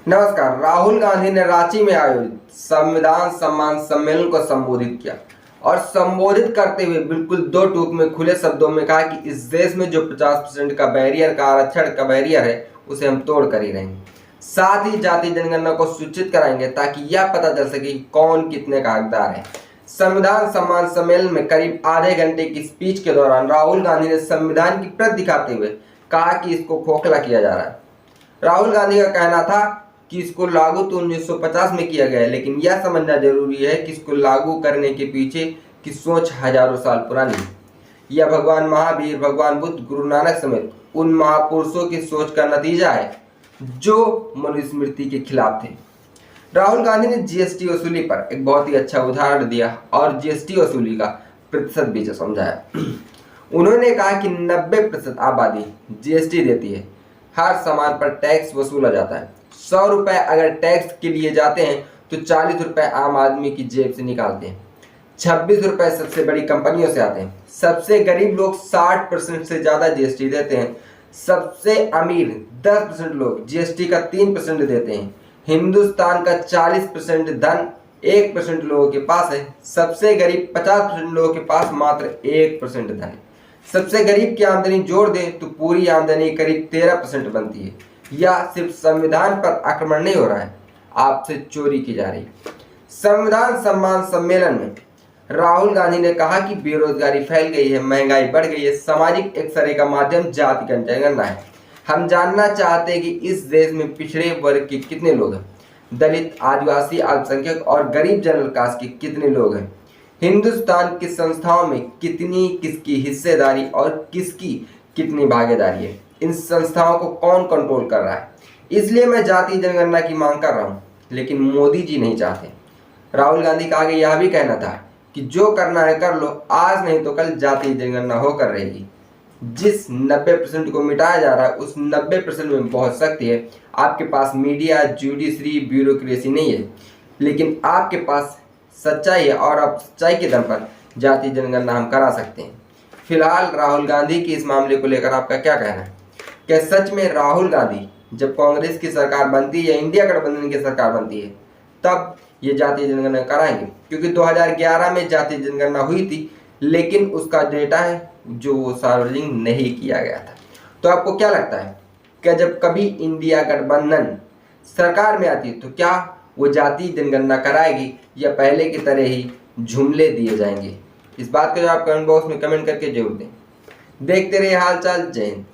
नमस्कार। राहुल गांधी ने रांची में आयोजित संविधान सम्मान सम्मेलन को संबोधित किया और संबोधित करते हुए बिल्कुल दो टूक में खुले शब्दों में कहा कि इस देश में जो 50% का बैरियर का आरक्षण का बैरियर है उसे हम तोड़ कर ही रहेंगे। साथ ही जाति जनगणना को सूचित कराएंगे ताकि यह पता चल सके कि कौन कितने का हकदार है। संविधान सम्मान सम्मेलन में करीब आधे घंटे की स्पीच के दौरान राहुल गांधी ने संविधान की प्रत दिखाते हुए कहा कि इसको खोखला किया जा रहा है। राहुल गांधी का कहना था कि इसको लागू तो 1950 में किया गया है, लेकिन यह समझना जरूरी है कि इसको लागू करने के पीछे की सोच हजारों साल पुरानी है। यह भगवान महावीर, भगवान बुद्ध, गुरु नानक समेत उन महापुरुषों की सोच का नतीजा है जो मनुस्मृति के खिलाफ थे। राहुल गांधी ने जीएसटी वसूली पर एक बहुत ही अच्छा उदाहरण दिया और जीएसटी वसूली का प्रतिशत भी समझाया। उन्होंने कहा कि 90% आबादी जीएसटी देती है। हर सामान पर टैक्स वसूला जाता है। 100 रुपए अगर टैक्स के लिए जाते हैं तो 40 रुपए आम आदमी की जेब से निकालते हैं। 26 रुपए सबसे बड़ी कंपनियों से आते हैं। सबसे गरीब लोग 60% से ज्यादा जीएसटी देते हैं। सबसे अमीर 10% लोग जीएसटी का 3% देते हैं। हिंदुस्तान का 40% धन 1% लोगों के पास है। सबसे गरीब 50% लोगों के पास मात्र 1% धन है। सबसे गरीब की आमदनी जोड़ दें तो पूरी आमदनी करीब 13% बनती है। यह सिर्फ संविधान पर आक्रमण नहीं हो रहा है, आपसे चोरी की जा रही है। संविधान सम्मान सम्मेलन में राहुल गांधी ने कहा कि बेरोजगारी फैल गई है, महंगाई बढ़ गई है। सामाजिक एक्सरे का माध्यम जाति का जनगणना है। हम जानना चाहते हैं कि इस देश में पिछड़े वर्ग के कितने लोग हैं, दलित, आदिवासी, अल्पसंख्यक और गरीब जनरल कास्ट के कितने लोग हैं, हिंदुस्तान की संस्थाओं में कितनी किसकी हिस्सेदारी और किसकी कितनी भागीदारी है, इन संस्थाओं को कौन कंट्रोल कर रहा है। इसलिए मैं जाति जनगणना की मांग कर रहा हूं, लेकिन मोदी जी नहीं चाहते। राहुल गांधी का आगे यह भी कहना था कि जो करना है कर लो, आज नहीं तो कल जाति जनगणना होकर रहेगी। जिस 90% को मिटाया जा रहा है उस 90% में बहुत शक्ति है। आपके पास मीडिया, जुडिशरी, ब्यूरोक्रेसी नहीं है, लेकिन आपके पास सच्चाई है और आप सच्चाई के दम पर जाति जनगणना हम करा सकते हैं। फिलहाल राहुल गांधी की इस मामले को लेकर आपका क्या कहना है? क्या सच में राहुल गांधी जब कांग्रेस की सरकार बनती है या इंडिया गठबंधन की सरकार बनती है तब ये जाति जनगणना कराएंगे? क्योंकि 2011 में जाति जनगणना हुई थी, लेकिन उसका डेटा है जो सार्वजनिक नहीं किया गया था। तो आपको क्या लगता है, क्या जब कभी इंडिया गठबंधन सरकार में आती है तो क्या वो जाति जनगणना कराएगी या पहले की तरह ही जुमले दिए जाएंगे? इस बात का जवाब कमेंट बॉक्स में कमेंट करके जरूर दें। देखते रहिए हालचाल। जय हिंद।